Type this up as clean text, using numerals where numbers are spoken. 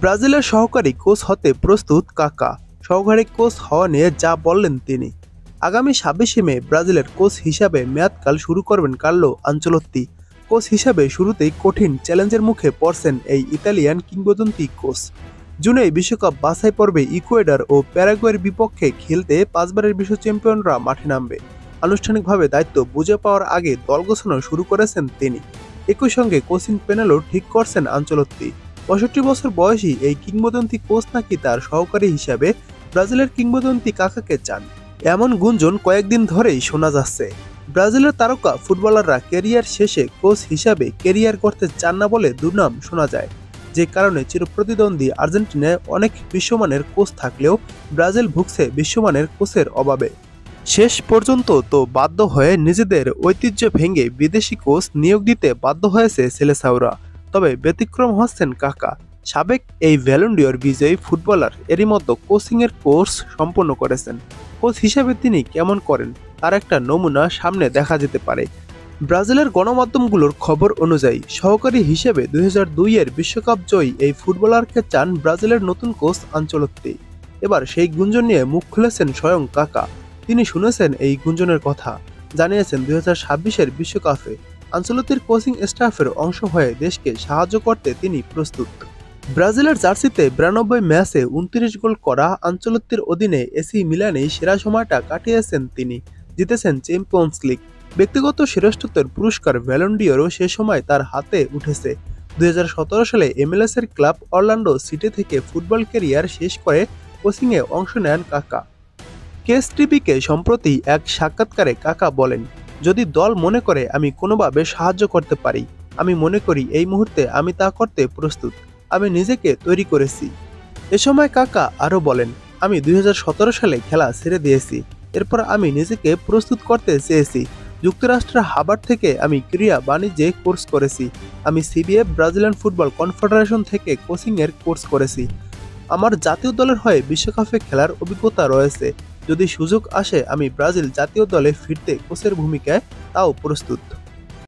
ব্রাজিলের সহকারী কোচ হতে প্রস্তুত কাকা। সহকারী কোচ হওয়া নিয়ে যা বললেন তিনি। আগামী ২৬শে মে ব্রাজিলের কোচ হিসাবে মেয়াদকাল শুরু করবেন কার্লো আনচেলত্তি। কোচ হিসাবে শুরুতেই কঠিন চ্যালেঞ্জের মুখে পড়ছেন এই ইতালিয়ান কিংবদন্তি কোচ। জুনে বিশ্বকাপ বাছাই পর্বে ইকুয়েডর ও প্যারাগুয়ের বিপক্ষে খেলতে ৫ বারের বিশ্ব চ্যাম্পিয়নরা মাঠে নামবে। আনুষ্ঠানিকভাবে দায়িত্ব বুঝে পাওয়ার আগে দল গোছানো শুরু করেছেন তিনি। একই সঙ্গে কোচিং প্যানেলও ঠিক করছেন আনচেলত্তি। ৬৫ বছর বয়সী এই কিংবদন্তি কোচ নাকি তার সহকারী হিসাবে ব্রাজিলের কিংবদন্তি কাকাকে চান, এমন গুঞ্জন কয়েকদিন ধরেই শোনা যাচ্ছে। ব্রাজিলের তারকা ফুটবলাররা ক্যারিয়ার শেষে কোচ হিসাবে ক্যারিয়ার করতে চান না বলে দুর্নাম শোনা যায়, যে কারণে চিরপ্রতিদ্বন্দ্বী আর্জেন্টিনায় অনেক বিশ্বমানের কোচ থাকলেও ব্রাজিল ভুগছে বিশ্বমানের কোচের অভাবে। শেষ পর্যন্ত তো বাধ্য হয়ে নিজেদের ঐতিহ্য ভেঙে বিদেশি কোচ নিয়োগ দিতে বাধ্য হয়েছে সেলেসাওরা। তবে ব্যতিক্রম হচ্ছেন কাকা। সাবেক এই ব্যালন ডি'র বিজয়ী ফুটবলার এরই মধ্যে কোচিংয়ের কোর্স সম্পন্ন করেছেন। কোচ হিসেবে তিনি কেমন করেন তার একটা নমুনা সামনে দেখা যেতে পারে। ব্রাজিলের গণমাধ্যমগুলোর খবর অনুযায়ী সহকারী হিসেবে ২০০২-এর বিশ্বকাপ জয়ী এই ফুটবলারকে চান ব্রাজিলের নতুন কোচ আনচেলত্তি। এবার সেই গুঞ্জন নিয়ে মুখ খুলেছেন স্বয়ং কাকা। তিনি শুনেছেন এই গুঞ্জনের কথা, জানিয়েছেন ২০২৬-এর বিশ্বকাপে আনচেলত্তির কোচিং স্টাফের অংশ হয়ে দেশকে সাহায্য করতে তিনি প্রস্তুত। ব্রাজিলের জার্সিতে ৯২ ম্যাচে ২৯ গোল করা আনচেলত্তির অধীনে এসি মিলানেই সেরা সময়টা কাটিয়েছেন তিনি। জিতেছেন চ্যাম্পিয়ন্স লিগ, ব্যক্তিগত শ্রেষ্ঠত্বের পুরস্কার ব্যালন ডি'রও সে সময় তার হাতে উঠেছে। ২০১৭ সালে এমএলএসের ক্লাব অরল্যান্ডো সিটি থেকে ফুটবল ক্যারিয়ার শেষ করে কোচিংয়ে অংশ নেন কাকা। কেস টিভিকে সম্প্রতি এক সাক্ষাৎকারে কাকা বলেন, যদি দল মনে করে আমি কোনোভাবে সাহায্য করতে পারি, আমি মনে করি এই মুহূর্তে আমি তা করতে প্রস্তুত। আমি নিজেকে তৈরি করেছি। এ সময় কাকা আরও বলেন, আমি ২০১৭ সালে খেলা ছেড়ে দিয়েছি। এরপর আমি নিজেকে প্রস্তুত করতে চেয়েছি। যুক্তরাষ্ট্রের হার্ভার্ড থেকে আমি ক্রীড়া বাণিজ্যে কোর্স করেছি। আমি সিবিএফ ব্রাজিলিয়ান ফুটবল কনফেডারেশন থেকে কোচিংয়ের কোর্স করেছি। আমার জাতীয় দলের হয়ে বিশ্বকাপে খেলার অভিজ্ঞতা রয়েছে। যদি সুযোগ আসে আমি ব্রাজিল জাতীয় দলে ফিরতে কোচের ভূমিকায় তাও প্রস্তুত।